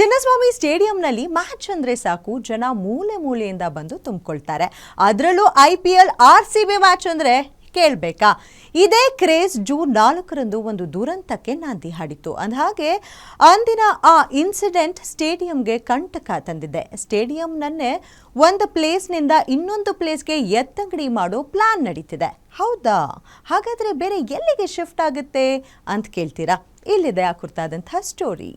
Chinnaswamy ಸ್ಟೇಡಿಯಂನಲ್ಲಿ match ಅಂದ್ರೆ ಸಾಕು ಜನ ಮೂಲೆ ಮೂಲೆಯಿಂದ ಬಂದು ತುಂಬಿಕೊಳ್ತಾರೆ. ಅದರಲ್ಲೂ IPL RCB ಮ್ಯಾಚ್ ಅಂದ್ರೆ ಕೇಳಬೇಕಾ? ಇದೇ ಕ್ರೇಜ್ ಜೂನ್ 4ರಂದು ಒಂದು ದುರಂತಕ್ಕೆ ನಾಂದಿ ಹಾಡಿತು. ಅಂದಹಾಗೆ ಅಂದಿನ ಆ ಇನ್ಸಿಡೆಂಟ್ ಸ್ಟೇಡಿಯಂಗೆ ಕಂಟಕ ತಂದಿದೆ. ಸ್ಟೇಡಿಯಂನನ್ನೇ ಒಂದು ಪ್ಲೇಸ್ನಿಂದ ಇನ್ನೊಂದು ಪ್ಲೇಸ್ಗೆ ಎತ್ತಂಗಡಿ ಮಾಡೋ ಪ್ಲಾನ್ ನಡೀತಿದೆ. ಹೌದಾ? ಹಾಗಾದ್ರೆ ಬೇರೆ ಎಲ್ಲಿಗೆ ಶಿಫ್ಟ್ ಆಗುತ್ತೆ ಅಂತ ಕೇಳ್ತೀರಾ? ಇಲ್ಲಿದೆ ಆ ಕುರಿತಾದಂತಹ ಸ್ಟೋರಿ.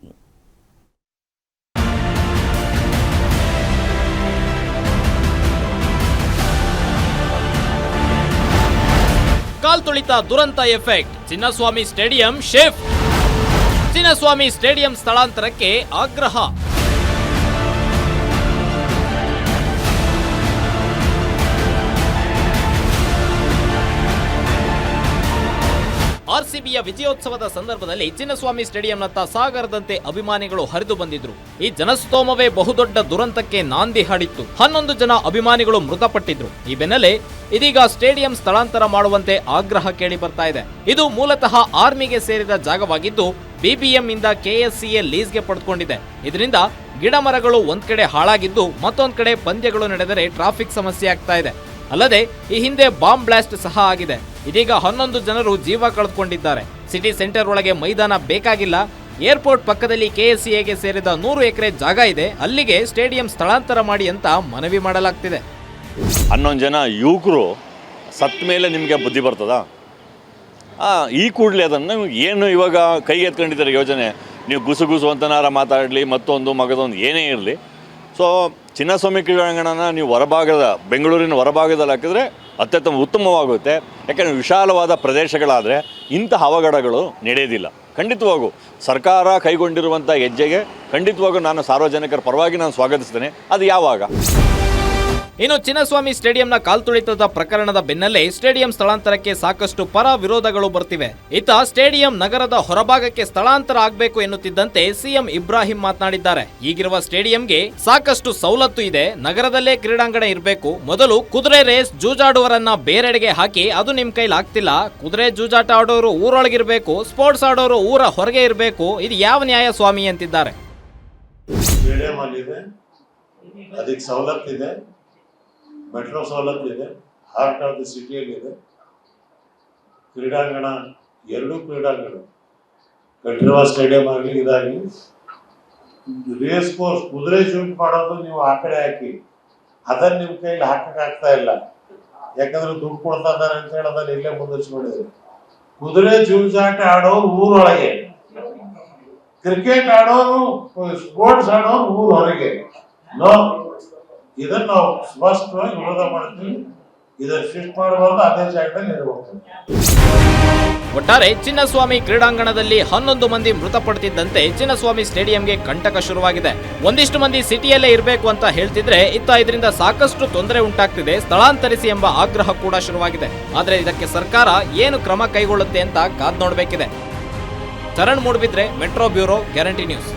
ಕಾಲ್ ತುಳಿತ ದುರಂತ effect. Chinnaswamy stadium shift. Chinnaswamy stadium ಸ್ಥಳಾಂತರಕ್ಕೆ ಆಗ್ರಹ. RCBಯ ವಿಜಯೋತ್ಸವದ ಸಂದರ್ಭದಲ್ಲಿ ಚಿನ್ನಸ್ವಾಮಿ ಸ್ಟೇಡಿಯಂನತ್ತ ಸಾಗರದಂತೆ ಅಭಿಮಾನಿಗಳು ಹರಿದು ಬಂದಿದ್ರು. ಈ ಜನಸ್ತೋಮವೇ ಬಹುದೊಡ್ಡ ದುರಂತಕ್ಕೆ ನಾಂದಿ ಹಾಡಿತ್ತು. 11 ಜನ ಅಭಿಮಾನಿಗಳು ಮೃತಪಟ್ಟಿದ್ರು. ಈ ಬೆನ್ನಲ್ಲೇ ಇದೀಗ ಸ್ಟೇಡಿಯಂ ಸ್ಥಳಾಂತರ ಮಾಡುವಂತೆ ಆಗ್ರಹ ಕೇಳಿ ಬರ್ತಾ ಇದೆ. ಇದು ಮೂಲತಃ ಆರ್ಮಿಗೆ ಸೇರಿದ ಜಾಗವಾಗಿದ್ದು BBM ಇಂದ KSCA ಲೀಸ್ಗೆ ಪಡೆದುಕೊಂಡಿದೆ. ಇದರಿಂದ ಗಿಡ ಮರಗಳು ಒಂದ್ ಕಡೆ ಹಾಳಾಗಿದ್ದು ಮತ್ತೊಂದ್ ಕಡೆ ಪಂದ್ಯಗಳು ನಡೆದರೆ ಟ್ರಾಫಿಕ್ ಸಮಸ್ಯೆ ಆಗ್ತಾ ಇದೆ. ಅಲ್ಲದೆ ಈ ಹಿಂದೆ ಬಾಂಬ್ ಬ್ಲಾಸ್ಟ್ ಸಹ ಆಗಿದೆ. ಇದೀಗ 11 ಜನರು ಜೀವ ಕಳೆದುಕೊಂಡಿದ್ದಾರೆ. ಸಿಟಿ ಸೆಂಟರ್ ಒಳಗೆ ಮೈದಾನ ಬೇಕಾಗಿಲ್ಲ. ಏರ್ಪೋರ್ಟ್ ಪಕ್ಕದಲ್ಲಿ KSCAಗೆ ಸೇರಿದ 100 ಎಕರೆ ಜಾಗ ಇದೆ. ಅಲ್ಲಿಗೆ ಸ್ಟೇಡಿಯಂ ಸ್ಥಳಾಂತರ ಮಾಡಿ ಅಂತ ಮನವಿ ಮಾಡಲಾಗ್ತಿದೆ. 11 ಜನ ಯುವಕರು ಸತ್ತ ಮೇಲೆ ನಿಮಗೆ ಬುದ್ಧಿ ಬರ್ತದಾ? ಈ ಕೂಡಲೇ ಅದನ್ನು ಏನು ಇವಾಗ ಕೈಗೆ ಎತ್ಕೊಂಡಿದ್ದಾರೆ ಯೋಜನೆ. ನೀವು ಗುಸು ಅಂತನಾರ ಮಾತಾಡಲಿ, ಮತ್ತೊಂದು ಮಗದೊಂದು ಏನೇ ಇರಲಿ. ಸೊ ಚಿನ್ನಸ್ವಾಮಿ ಕ್ರೀಡಾಂಗಣನ ನೀವು ಹೊರಭಾಗದ ಬೆಂಗಳೂರಿನ ಹೊರಭಾಗದಲ್ಲಿ ಹಾಕಿದ್ರೆ ಅತ್ಯುತ್ತಮ ಉತ್ತಮವಾಗುತ್ತೆ. ಯಾಕೆಂದರೆ ವಿಶಾಲವಾದ ಪ್ರದೇಶಗಳಾದರೆ ಇಂಥ ಅವಘಡಗಳು ನಡೆಯೋದಿಲ್ಲ. ಖಂಡಿತವಾಗೂ ಸರ್ಕಾರ ಕೈಗೊಂಡಿರುವಂಥ ಹೆಜ್ಜೆಗೆ ಖಂಡಿತವಾಗೂ ನಾನು ಸಾರ್ವಜನಿಕರ ಪರವಾಗಿ ನಾನು ಸ್ವಾಗತಿಸ್ತೇನೆ. ಅದು ಯಾವಾಗ? ಇನ್ನು ಚಿನ್ನಸ್ವಾಮಿ ಸ್ಟೇಡಿಯಂನ ಕಾಲ್ತುಳಿತದ ಪ್ರಕರಣದ ಬೆನ್ನಲ್ಲೇ ಸ್ಟೇಡಿಯಂ ಸ್ಥಳಾಂತರಕ್ಕೆ ಸಾಕಷ್ಟು ಪರ ವಿರೋಧಗಳು ಬರ್ತಿವೆ. ಇತ್ತ ಸ್ಟೇಡಿಯಂ ನಗರದ ಹೊರಭಾಗಕ್ಕೆ ಸ್ಥಳಾಂತರ ಆಗಬೇಕು ಎನ್ನುತ್ತಿದ್ದಂತೆ CM ಇಬ್ರಾಹಿಂ ಮಾತನಾಡಿದ್ದಾರೆ. ಈಗಿರುವ ಸ್ಟೇಡಿಯಂಗೆ ಸಾಕಷ್ಟು ಸವಲತ್ತು ಇದೆ. ನಗರದಲ್ಲೇ ಕ್ರೀಡಾಂಗಣ ಇರಬೇಕು. ಮೊದಲು ಕುದುರೆ ರೇಸ್ ಜೂಜಾಡುವರನ್ನ ಬೇರೆಡೆಗೆ ಹಾಕಿ ಅದು ನಿಮ್ ಕೈಲಿ ಆಗ್ತಿಲ್ಲ. ಕುದುರೆ ಜೂಜಾಟ ಆಡೋರು ಊರೊಳಗಿರ್ಬೇಕು, ಸ್ಪೋರ್ಟ್ಸ್ ಆಡೋರು ಊರ ಹೊರಗೆ ಇರಬೇಕು. ಇದು ಯಾವ ನ್ಯಾಯ ಸ್ವಾಮಿ ಅಂತಿದ್ದಾರೆ. ಅದಕ್ಕೆ ಸವಲತ್ತಿದೆ, ಮೆಟ್ರೋ ಸವಲತ್ತಿದೆ, ಹಾರ್ಟ್ ಆಫ್ ದಿ ಸಿಟಿಯಲ್ಲಿದೆ. ಕ್ರೀಡಾಂಗಣ, ಎರಡೂ ಕ್ರೀಡಾಂಗಣ, ಕಟ್ಟಿರುವ ಸ್ಟೇಡಿಯಂ ಆಗಲಿ ಇದಾಗಲಿ. ರೇಸ್ ಕೋರ್ಸ್ ಕುದುರೆ ಶೂಟ್ ಮಾಡೋದು ನೀವು ಆ ಕಡೆ ಹಾಕಿ, ಅದನ್ನ ನಿಮ್ಮ ಕೈಲಿ ಹಾಕಕ್ಕಾಗ್ತಾ ಇಲ್ಲ. ಯಾಕಂದ್ರೆ ದುಡ್ಡು ಕೊಡ್ತಾ ಇದ್ದಾರೆ ಅಂತ ಹೇಳಿ ಅದನ್ನ ಇಲ್ಲೇ ಮುಂದುವರಿಸಿಕೊಂಡಿದ್ದಾರೆ. ಕುದುರೆ ಜೂಜಾಟ ಆಡೋರು ಊರೊಳಗೆ, ಕ್ರಿಕೆಟ್ ಆಡೋರು, ಸ್ಪೋರ್ಟ್ಸ್ ಆಡೋರು ಊರ ಹೊರಗೆ. ಇದನ್ನು ನಾವು ಸ್ಪಷ್ಟವಾಗಿ ವಿರೋಧ ಮಾಡ್ತೀವಿ. ಇದನ್ನು ಶಿಫ್ಟ್ ಮಾಡಬಾರ್ದು, ಅದೇ ಜಾಗದಲ್ಲಿ ಇರಬೇಕು. ಒಟ್ಟಾರೆ ಚಿನ್ನಸ್ವಾಮಿ ಕ್ರೀಡಾಂಗಣದಲ್ಲಿ 11 ಮಂದಿ ಮೃತಪಡುತ್ತಿದ್ದಂತೆ ಚಿನ್ನಸ್ವಾಮಿ ಸ್ಟೇಡಿಯಂಗೆ ಕಂಟಕ ಶುರುವಾಗಿದೆ. ಒಂದಿಷ್ಟು ಮಂದಿ ಸಿಟಿಯಲ್ಲೇ ಇರಬೇಕು ಅಂತ ಹೇಳ್ತಿದ್ರೆ, ಇತ್ತ ಇದರಿಂದ ಸಾಕಷ್ಟು ತೊಂದರೆ ಉಂಟಾಗ್ತಿದೆ. ಸ್ಥಳಾಂತರಿಸಿ ಎಂಬ ಆಗ್ರಹ ಕೂಡ ಶುರುವಾಗಿದೆ. ಆದರೆ ಇದಕ್ಕೆ ಸರ್ಕಾರ ಏನು ಕ್ರಮ ಕೈಗೊಳ್ಳುತ್ತೆ ಅಂತ ಕಾದ್ ನೋಡಬೇಕಿದೆ. Charan Moodbidri, metro bureau, Guarantee news.